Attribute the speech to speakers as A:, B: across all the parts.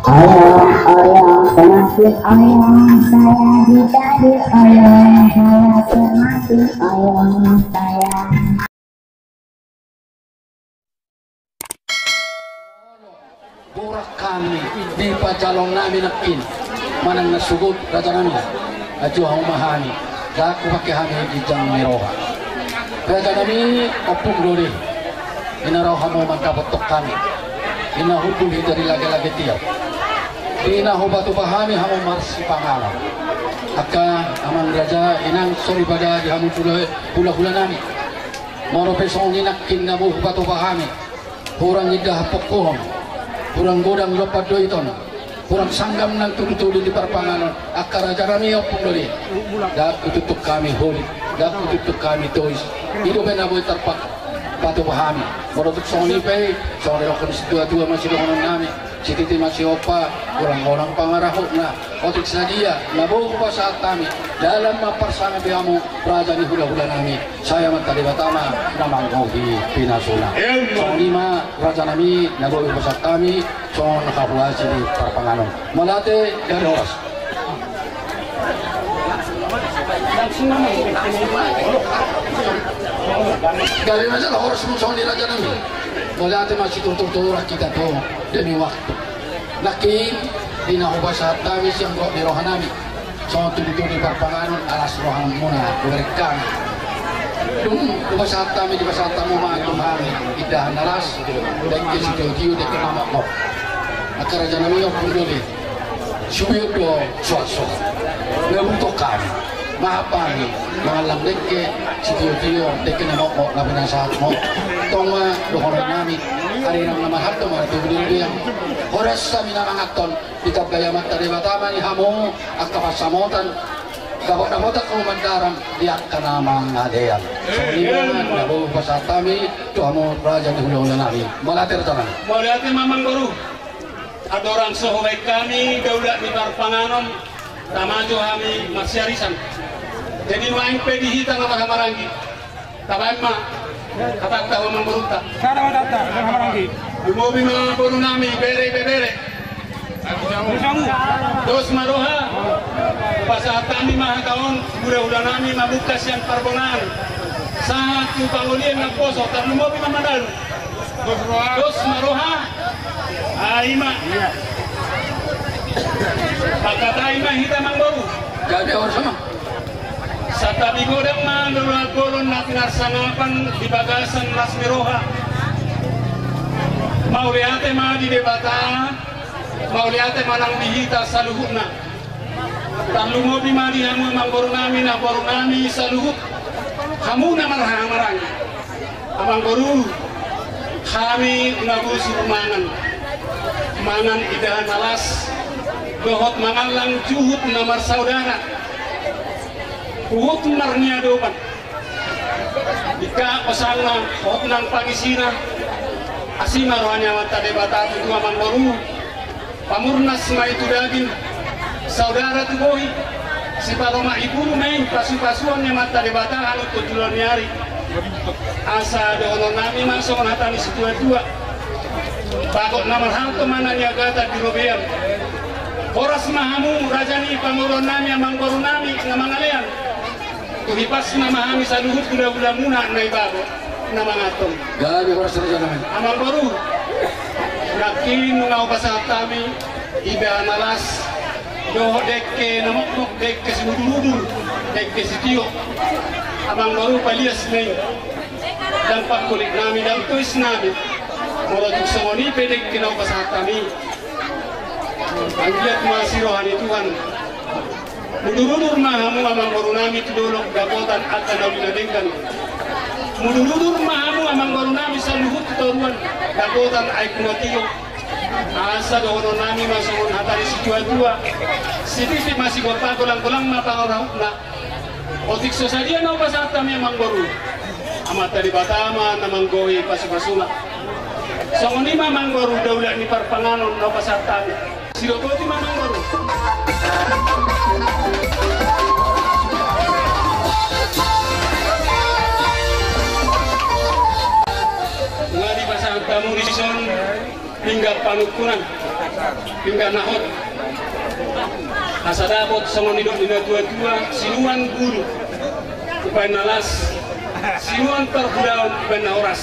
A: Oyong, oyong, semakin oyong, saya jadi oyong, saya semakin oyong, saya.
B: Burak kami di pacalong namin nakin manang nasugot raja namin at yung humahani daku pakai kami di jang meroha raja namin opung doli inaroha mo magkapotok kami inahudul dari lagi-lagi tiap inahubatu pahami hamo marsi pangalan aka amang raja inang sorry pada di hamu pula nami moro pesong inakin na mo hubatu pahami kurang idah pokohon kurang godang lopat do iton kurang sanggam nang tudu-tudu di perpanganan akar raja kami opung doli dak tutup kami holi dak tutup kami tois hidup na boy terpak patu pahami morotuk soni pe soni rokon situa masih dokonon nami Sititi masih opa orang-orang pangarahok na otik sadia nabuo pa saat kami dalam maparsama biamu raja ni hula-hula nami saya matali batama namangko di pinasuna so lima raja nami nabuo pa saat kami so nakabuasi di parpanganon malate dari oras dari masalah oras mo so ni raja nami malate masih tutur-tutur kita to demi waktu lakin dinahubah saat kami siyang kok di rohan namin so tuloy-tuloy parpanganon alas rohan muna berikan dun ubah saat kami di basata mo mga kumami idahan alas dan kisi tiyo-tiyo dan kinamak mo akaraja namin yung punduli sumiyot do suat-suat nabutok kami mahapani mga langdek ke si tiyo-tiyo dan kinamak mo na pinasahat mo tong dohonan namin hari nang namahat to mga tubulil oras sa minangangaton itagayamat tari batama ni hamo at kapasamotan dapat ko mandaram diak ka namang adeyan so liman nabuo pa sa tami to hamo raja ni hulong na namin malatir tanan
C: malati mamang guru adorang sohobay kami daulat ni parpanganom tamajo kami masyarisan jadi nuaing pedihita nga mahamaranggi tabayan ma katak tahu memberutak.
D: Sana data, lagi.
C: Dumobi mga puro nami, bere. Dos maroha. Pasahat kami mga taon, udah nami mabukas yang parbonan. Saat yung pangulian ng poso, tak dumobi mamadal. Dos maroha. Aima. Pagkatay mahita mangbaru.
B: jadi orang sama
C: Sa tabi godang manulagolon na pinarsangapan di bagasan Las Miroha. Mauliate mga di debata, mauliate manang dihita sa luhut na. Tanlumobi mga di hamu manggoro nami sa luhut. Hamu na marang. Amang guru, kami ngagusi umangan. Mangan idahan alas, dohot mangan lang juhut na marsaudara. Uhut narnya doban ika pasanga uhut nang pangisina asima rohanya mata debata itu amang baru pamurnas ma itu daging saudara tu boy si paroma ibu main pasu-pasuannya mata debata anu tujuan nyari asa dono nami masuk hatani setua-tua bakot namar hal kemana niagata di robean horas mahamu rajani panguron nami amang baru nami ngamangalean Kuhipas memahami saluhut gula-gula muna na ibago na mga atong.
B: jadi orang raja namin
C: Amang baru, nakin ngaw pasahat kami, ibahan alas, doho dekke namokmok, dekke si mudur-mudur, dekke si tiyo. Amang baru palias na yun. Dan pagkulik namin, dan tuis namin, mulatuk sa ngoni, pedekke ngaw pasahat kami. Ang giat masirohan ituhan, mudur-mudur mahamu amang baru nami tudolok dapotan akan nabiladengkan. Mudur-mudur mahamu amang baru nami sa luhut tuturuan dapotan ay kumatiyo. Asa doon nami masungon hatari si tua-tua. Si Titi masih gota kulang-kulang mapangorahok na. Otik sadia na pasat kami amang baru. Amat tadi batama namang gohi pasipasula. So ni mamang baru daulat ni parpanganon na pasat kami. Sirokoti mamang baru. Nga di pasahan kamu di son hingga panukunan Hingga nahot. Asa dapat sama nidok dina tua-tua sinuan guru. Upain nalas sinuan terbudaun upain naoras.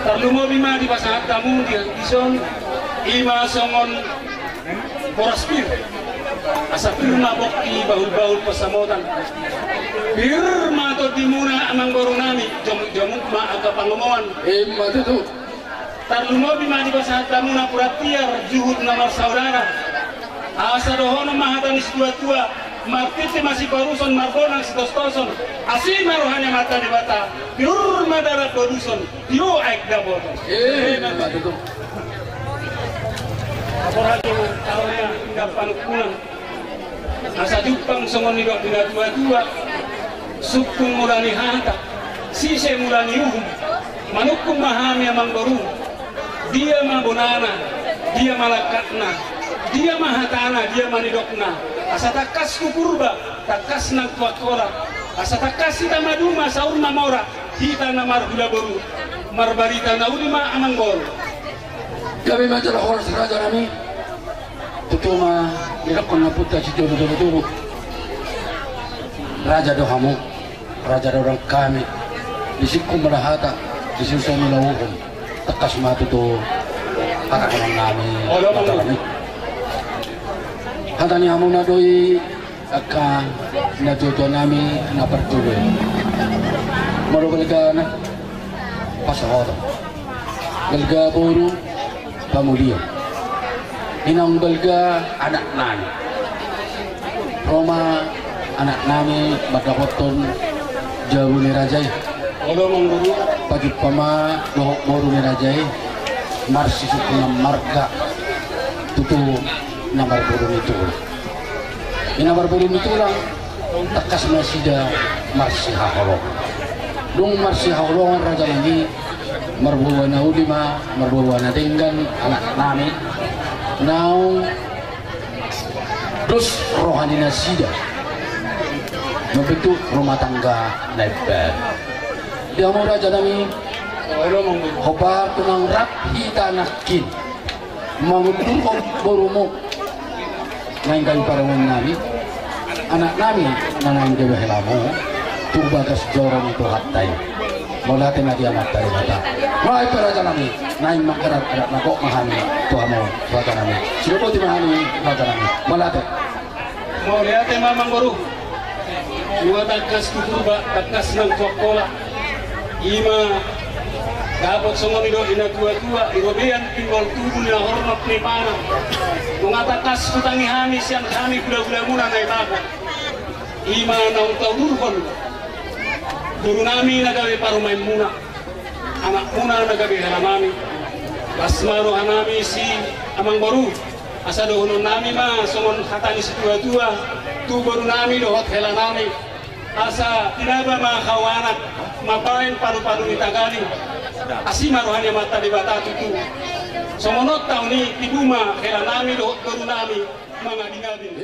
C: Terlumo bima di pasangat tamu di ison ima songon poraspir. Asa firma bokti baul-baul pasamotan. Firma to dimuna amang baru nami jomuk ma aga pangomongan.
B: Mati tu.
C: Tarlumo bima di pasangat tamu na puratiar juhud nama saudara. Asa dohono mahatanis tua-tua. Martiti masih barusan marbonang sitos-toson. Asima rohanya mata di bata. Firma darat barusan. Dio aik daboton.
B: Mati tu.
C: Apalagi tahunnya hingga panukunan. Asa jupang songon nidok dina tua-tua. Sukung mulani hata, sise mulani uhum. Manukum mahami amang baru. Dia mabonana, dia malakatna, dia mahatana, dia manidokna. Asa takas kupurba, takas nang tuakola. Asa takas kita maduma saur mamora. Kita namar gula baru. Marbarita naulima amang baru.
B: Kami majalah orang seraja kami. Tutuma nilakon na puta si Jono. Raja dohamu, raja orang kami. Disikum malahata, disusah milauhum. Tekas matu tu anak-anak kami. Hatani hamu nadoi akan najojo nami na pertulu. Maro belga na pasahoto. Belga boru pamulia. Inang belga anak nani. Roma anak nami badakoton jauh ni rajai.
C: Odo mengguru
B: Pagi pama dohok boru ni rajai. Marsi sukuna marga tutu namar boru itu. Namar boru itu lang takas masida marsi haholong. Dong marsi haholong raja lagi marbawa na ulima marbawa na tinggan anak nami. Now terus rohani nasida membentuk rumah tangga lebar. Dia mau raja nami hobar tunang rap hita nakin mengutuk borumo naing kayu parangon nami anak nami nanaing dewa helamo tubagas jorong itu hatai molatin lagi anak dari mata wahai raja nami naing makarat anak nakok mahami tuamo raja nami siapa ti mahami raja nami molatin
C: mau lihat mamang baru. Dua takas kuturba, takas ng tuakola. Ima dapat semua nido ina tua-tua, irobean tinggal tubuh na hormat ni pana. Mga takas kutangi hamis yang kami gula-gula muna na itago. Ima naung taururhon. Guru nami nagawi parumay muna. Anak muna nagawi halamami. Basmaro hanami si amang baru. Asa dohonon nami ma songon hatani si tua-tua. Tu baru nami dohot hela nami. Asa tinaba mga kawanak mapain paru-paru ni Tagali asima rohanya mata di bata tutu somonot tahu ni tibuma kela nami dohot baru nami mga dingadin